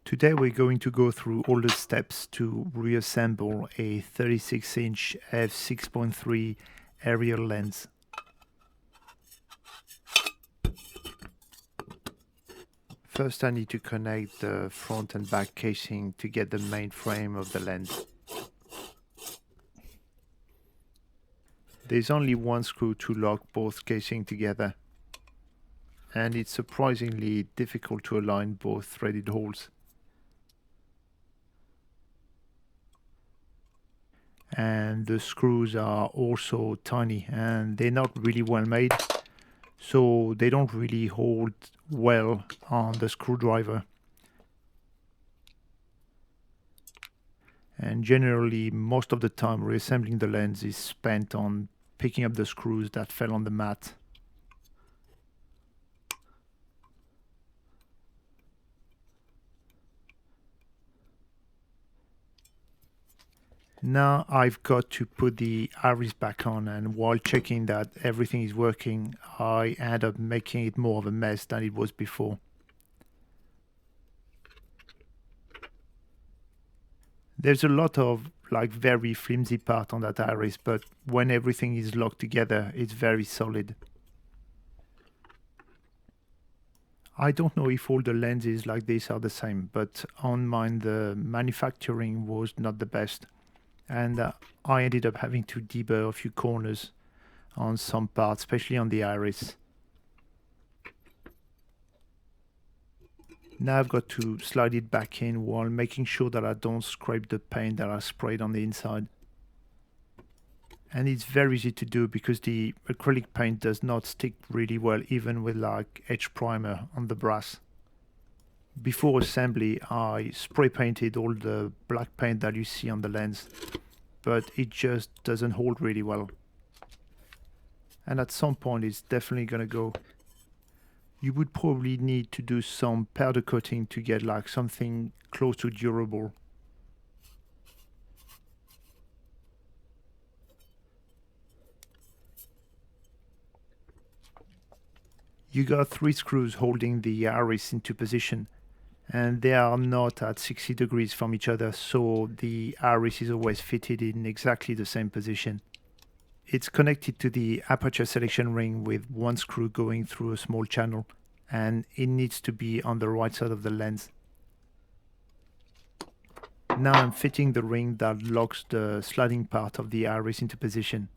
Today we're going to go through all the steps to reassemble a 36-inch f6.3 aerial lens. First I need to connect the front and back casing to get the main frame of the lens. There's only one screw to lock both casing together, and it's surprisingly difficult to align both threaded holes. And the screws are also tiny and they're not really well made, so they don't really hold well on the screwdriver. And generally, most of the time, reassembling the lens is spent on picking up the screws that fell on the mat. Now I've got to put the iris back on, and while checking that everything is working, I end up making it more of a mess than it was before. There's a lot of very flimsy part on that iris, but when everything is locked together, it's very solid. I don't know if all the lenses like this are the same, but on mine the manufacturing was not the best, and I ended up having to deburr a few corners on some parts, especially on the iris. Now I've got to slide it back in while making sure that I don't scrape the paint that I sprayed on the inside. And it's very easy to do because the acrylic paint does not stick really well even with edge primer on the brass. Before assembly I spray painted all the black paint that you see on the lens, but it just doesn't hold really well. And at some point it's definitely gonna go. You would probably need to do some powder coating to get something close to durable. You got 3 screws holding the iris into position, and they are not at 60 degrees from each other, so the iris is always fitted in exactly the same position. It's connected to the aperture selection ring with one screw going through a small channel, and it needs to be on the right side of the lens. Now I'm fitting the ring that locks the sliding part of the iris into position.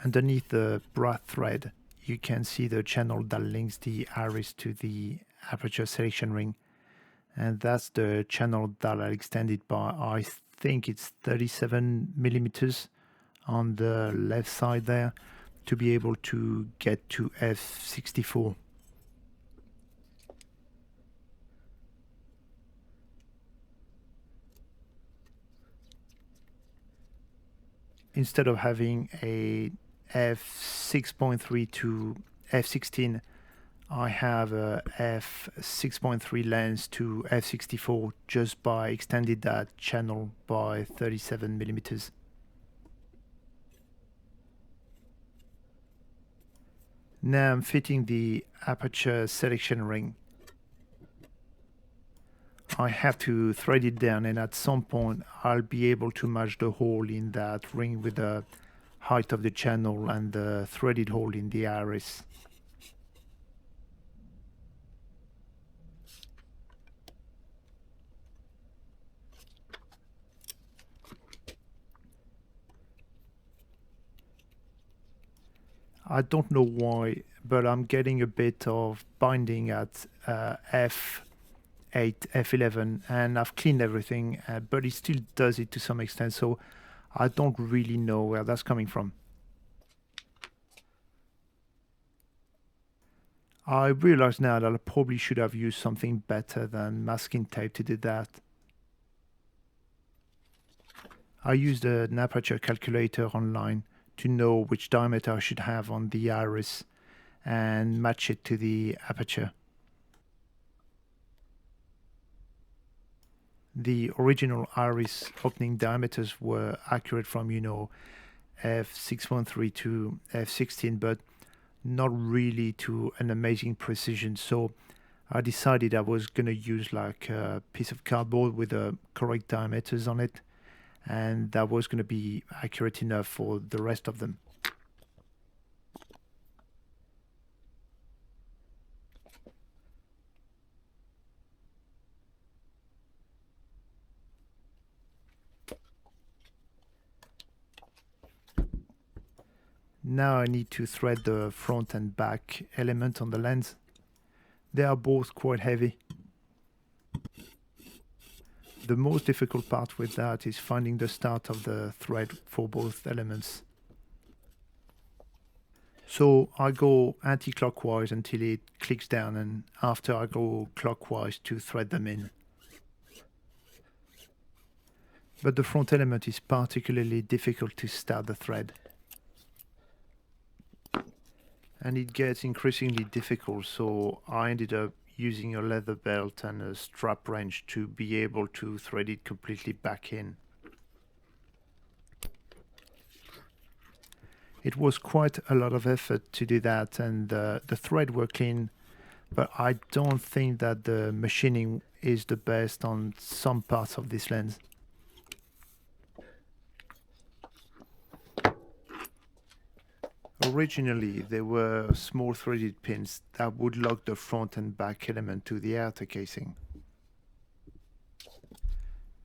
Underneath the brass thread, you can see the channel that links the iris to the aperture selection ring. And that's the channel that I extended by, I think it's 37 millimeters on the left side there, to be able to get to f64. Instead of having a f6.3 to f16, I have a f6.3 lens to f64 just by extending that channel by 37 millimeters. Now I'm fitting the aperture selection ring. I have to thread it down, and at some point I'll be able to match the hole in that ring with the height of the channel and the threaded hole in the iris. I don't know why, but I'm getting a bit of binding at F8, F11, and I've cleaned everything, but it still does it to some extent, so I don't really know where that's coming from. I realize now that I probably should have used something better than masking tape to do that. I used an aperture calculator online to know which diameter I should have on the iris and match it to the aperture. The original iris opening diameters were accurate from f6.3 to f16, but not really to an amazing precision. So I decided I was going to use like a piece of cardboard with the correct diameters on it, and that was going to be accurate enough for the rest of them. Now I need to thread the front and back element on the lens. They are both quite heavy. The most difficult part with that is finding the start of the thread for both elements. So I go anti-clockwise until it clicks down, and after I go clockwise to thread them in. But the front element is particularly difficult to start the thread. And it gets increasingly difficult, so I ended up using a leather belt and a strap wrench to be able to thread it completely back in. It was quite a lot of effort to do that, and the thread were clean, but I don't think that the machining is the best on some parts of this lens. Originally, there were small threaded pins that would lock the front and back element to the outer casing.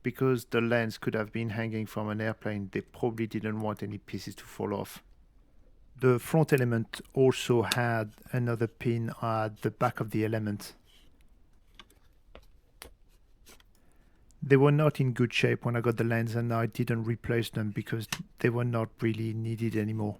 Because the lens could have been hanging from an airplane, they probably didn't want any pieces to fall off. The front element also had another pin at the back of the element. They were not in good shape when I got the lens, and I didn't replace them because they were not really needed anymore.